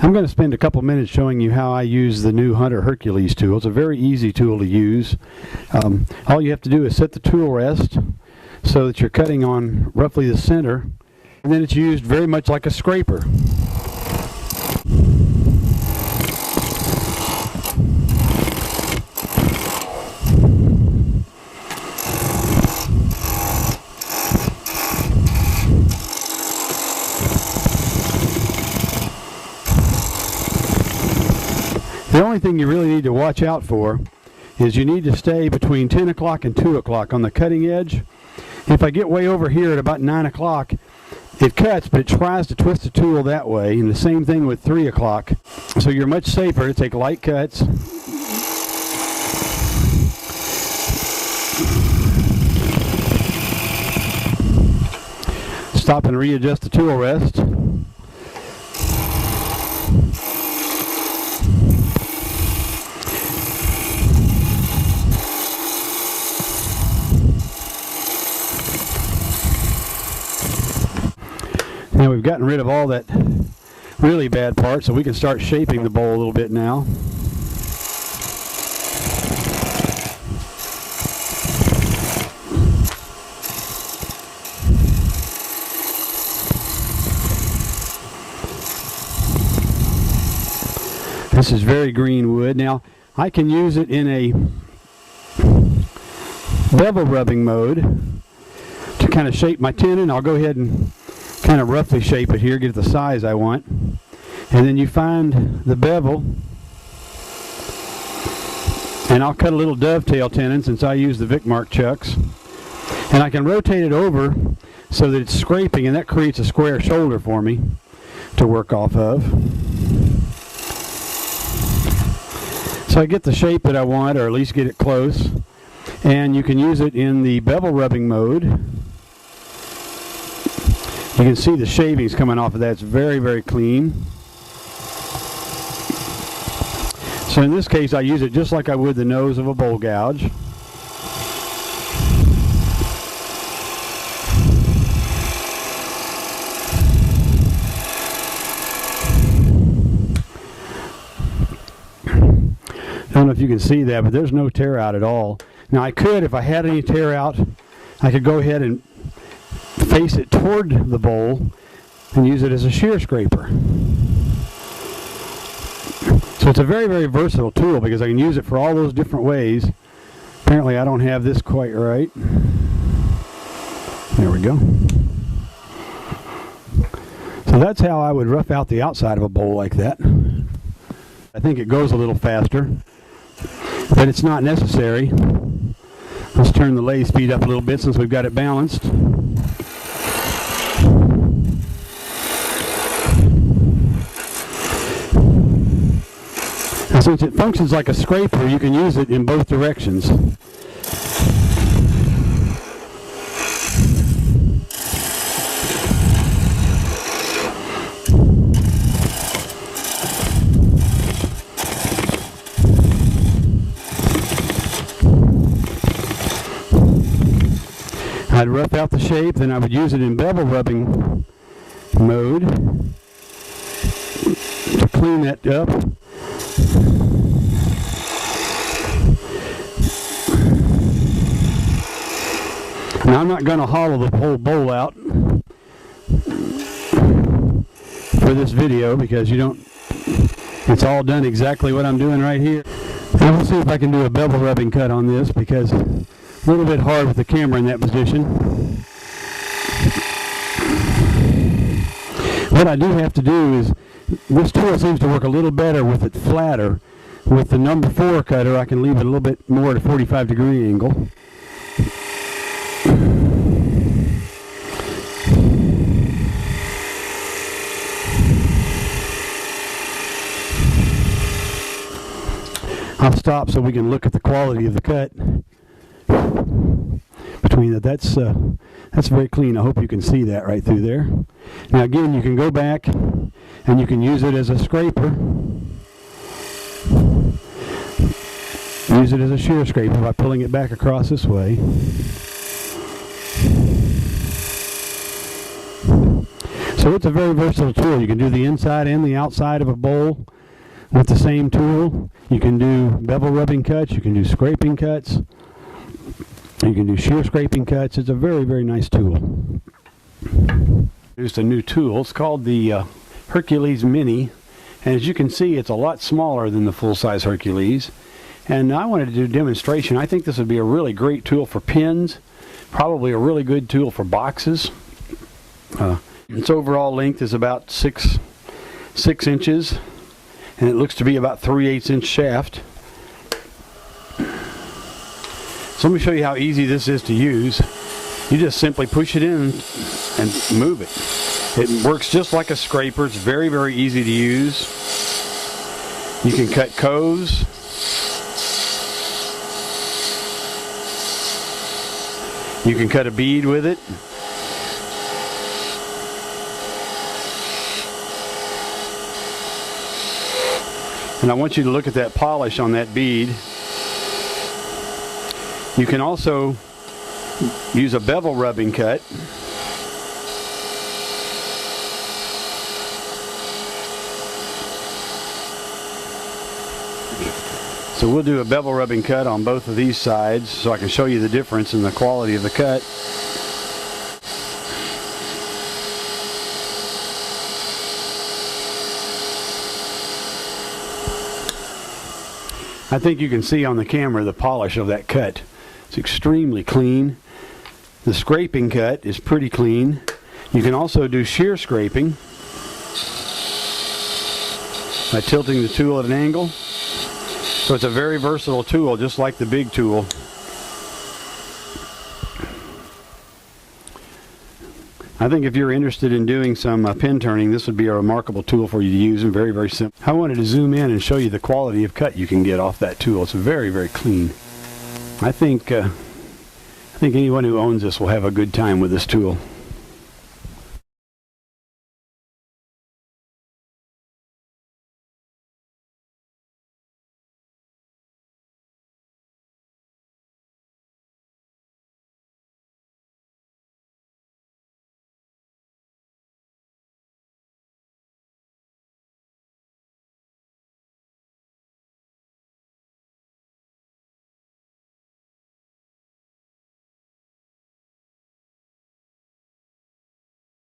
I'm going to spend a couple minutes showing you how I use the new Hunter Hercules tool. It's a very easy tool to use. All you have to do is set the tool rest so that you're cutting on roughly the center, and then it's used very much like a scraper. The only thing you really need to watch out for is you need to stay between 10 o'clock and 2 o'clock on the cutting edge. If I get way over here at about 9 o'clock, it cuts, but it tries to twist the tool that way, and the same thing with 3 o'clock. So you're much safer to take light cuts. Stop and readjust the tool rest. Now we've gotten rid of all that really bad part, so we can start shaping the bowl a little bit now. This is very green wood. Now I can use it in a bevel rubbing mode to kind of shape my tenon. I'll go ahead and kind of roughly shape it here, get it the size I want. And then you find the bevel, and I'll cut a little dovetail tenon since I use the Vic Mark chucks. And I can rotate it over so that it's scraping, and that creates a square shoulder for me to work off of. So I get the shape that I want, or at least get it close. And you can use it in the bevel rubbing mode. You can see the shavings coming off of that. It's very, very clean. So in this case, I use it just like I would the nose of a bowl gouge. I don't know if you can see that, but there's no tear out at all. Now I could, if I had any tear out, I could go ahead and face it toward the bowl and use it as a shear scraper. So it's a very, very versatile tool because I can use it for all those different ways. Apparently I don't have this quite right. There we go. So that's how I would rough out the outside of a bowl like that. I think it goes a little faster, but it's not necessary. Let's turn the lathe speed up a little bit since we've got it balanced. Now, since it functions like a scraper, you can use it in both directions. I'd rough out the shape, then I would use it in bevel rubbing mode to clean that up. Now I'm not going to hollow the whole bowl out for this video because it's all done exactly what I'm doing right here. Now we'll see if I can do a bevel rubbing cut on this because a little bit hard with the camera in that position. What I do have to do is, this tool seems to work a little better with it flatter. With the number 4 cutter, I can leave it a little bit more at a 45-degree angle. I'll stop so we can look at the quality of the cut between that. That's very clean. I hope you can see that right through there. Now again, you can go back and you can use it as a scraper. Use it as a shear scraper by pulling it back across this way. So it's a very versatile tool. You can do the inside and the outside of a bowl with the same tool. You can do bevel rubbing cuts, you can do scraping cuts, you can do shear scraping cuts. It's a very, very nice tool. Here's a new tool. It's called the Hercules Mini, and as you can see, it's a lot smaller than the full-size Hercules. And I wanted to do a demonstration. I think this would be a really great tool for pins, probably a really good tool for boxes. Its overall length is about 6 inches, and it looks to be about 3/8 inch shaft. So let me show you how easy this is to use. You just simply push it in and move it. It works just like a scraper. It's very, very easy to use. You can cut coves. You can cut a bead with it. And I want you to look at that polish on that bead. You can also use a bevel rubbing cut. So we'll do a bevel rubbing cut on both of these sides so I can show you the difference in the quality of the cut. I think you can see on the camera the polish of that cut. It's extremely clean. The scraping cut is pretty clean. You can also do shear scraping by tilting the tool at an angle. So it's a very versatile tool, just like the big tool. I think if you're interested in doing some pin turning, this would be a remarkable tool for you to use, and very, very simple. I wanted to zoom in and show you the quality of cut you can get off that tool. It's very, very clean. I think anyone who owns this will have a good time with this tool.